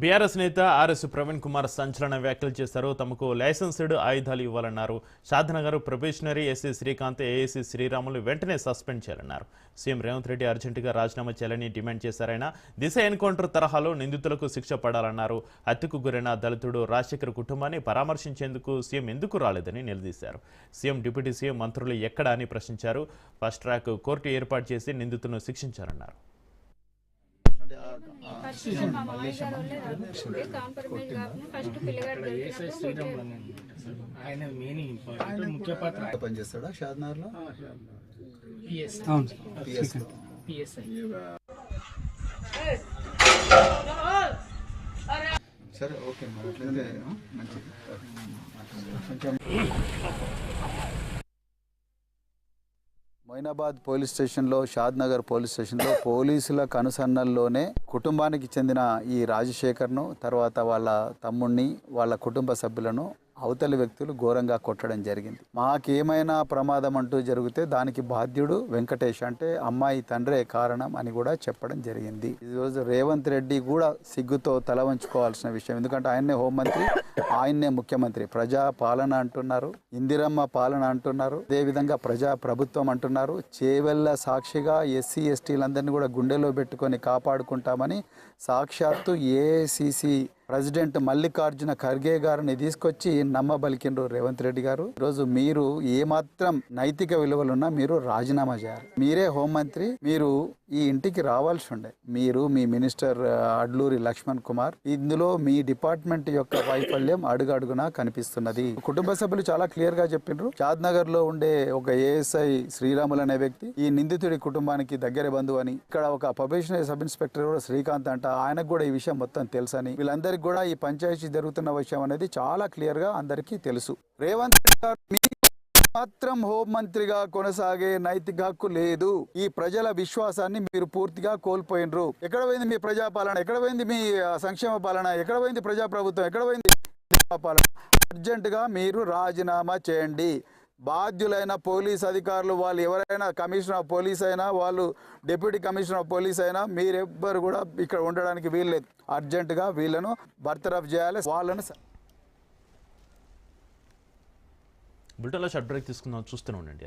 BRS నేత RS Praveen Kumar సంచలన వ్యాఖ్యలు చేశారు. తమకు లైసెన్స్డ్ ఆయుధాలు ఇవ్వాలన్నారు. Shadnagar probationary SI Srikanth, ASI Sriramulu వెంటనే సస్పెండ్ చేయాలన్నారు. సీఎం రేవంత్ రెడ్డి అర్జెంటుగా రాజీనామా చేయాలని డిమాండ్ చేశారైనా దిశ ఎన్కౌంటర్ తరహాలో నిందితులకు శిక్ష పడాలన్నారు. హత్యకు గురైన దళితుడు రాజశేఖర్ కుటుంబాన్ని పరామర్శించేందుకు సీఎం ఎందుకు రాలేదని నిలదీశారు. సీఎం, డిప్యూటీ సీఎం, మంత్రులు ఎక్కడా అని ప్రశ్నించారు. ఫాస్ట్ ట్రాక్ కోర్టు ఏర్పాటు చేసి నిందితులను శిక్షించారన్నారు. పనిచేస్తాడా షాద్నగర్ లో? సరే, ఓకే, మరి అట్లయితే మంచిది. మొయినాబాద్ పోలీస్ స్టేషన్లో, షాద్నగర్ పోలీస్ స్టేషన్లో పోలీసుల కనుసన్నల్లోనే కుటుంబానికి చెందిన ఈ రాజశేఖర్ను, తర్వాత వాళ్ళ తమ్ముడిని, వాళ్ళ కుటుంబ సభ్యులను అవతలి వ్యక్తులు ఘోరంగా కొట్టడం జరిగింది. మాకేమైనా ప్రమాదం అంటూ జరిగితే దానికి బాధ్యుడు వెంకటేష్, అంటే అమ్మాయి తండ్రే కారణం అని కూడా చెప్పడం జరిగింది. ఈరోజు రేవంత్ రెడ్డి కూడా సిగ్గుతో తల వంచుకోవాల్సిన విషయం. ఎందుకంటే ఆయన్నే హోంమంత్రి, ఆయన్నే ముఖ్యమంత్రి. ప్రజా పాలన అంటున్నారు, ఇందిరమ్మ పాలన అంటున్నారు, అదేవిధంగా ప్రజా ప్రభుత్వం అంటున్నారు. చేవెళ్ళ సాక్షిగా ఎస్సీ ఎస్టీలందరినీ కూడా గుండెలో పెట్టుకొని కాపాడుకుంటామని సాక్షాత్తు ఏఐసిసి ప్రెసిడెంట్ మల్లికార్జున ఖర్గే గారిని తీసుకొచ్చి నమ్మబలికిండ్రు రేవంత్ రెడ్డి గారు. ఈరోజు మీరు ఏమాత్రం నైతిక విలువలున్నా మీరు రాజీనామా చేయాలి. మీరే హోంమంత్రి, మీరు ఈ ఇంటికి రావాల్సి ఉండే. మీరు, మీ మినిస్టర్ అడ్లూరి లక్ష్మణ్ కుమార్, ఇందులో మీ డిపార్ట్మెంట్ యొక్క వైఫల్యం అడుగడుగునా కనిపిస్తున్నది. కుటుంబ సభ్యులు చాలా క్లియర్ గా చెప్పిండ్రు. షాద్నగర్ లో ఉండే ఒక ఏఎస్ఐ శ్రీరాములు అనే వ్యక్తి ఈ నిందితుడి కుటుంబానికి దగ్గర బంధువు అని, ఇక్కడ ఒక ప్రొబేషనరీ సబ్ ఇన్స్పెక్టర్ కూడా శ్రీకాంత్ అంట, ఆయనకు కూడా ఈ విషయం మొత్తం తెలుసని, వీళ్ళందరికీ కూడా ఈ పంచాయతీ జరుగుతున్న విషయం అనేది చాలా క్లియర్ గా అందరికీ తెలుసు. రేవంత్ రెడ్డి గారు మాత్రం హోంమంత్రిగా కొనసాగే నైతిక హక్కు లేదు. ఈ ప్రజల విశ్వాసాన్ని మీరు పూర్తిగా కోల్పోయినరు. ఎక్కడ పోయింది మీ ప్రజాపాలన? ఎక్కడ పోయింది మీ సంక్షేమ పాలన? ఎక్కడ పోయింది ప్రజాప్రభుత్వం? ఎక్కడ పోయింది పాలన? అర్జెంటుగా మీరు రాజీనామా చేయండి. బాధ్యులైన పోలీస్ అధికారులు, వాళ్ళు ఎవరైనా, కమిషనర్ ఆఫ్ పోలీస్ అయినా, వాళ్ళు డిప్యూటీ కమిషనర్ ఆఫ్ పోలీస్ అయినా, మీరెవ్వరు కూడా ఇక్కడ ఉండడానికి వీల్లేదు. అర్జెంటుగా వీళ్ళను బర్తరఫ్ చేయాలి. వాళ్ళను బుల్టన్లో షార్ట్ బ్రేక్ తీసుకుందాం. చూస్తూనే ఉండండి.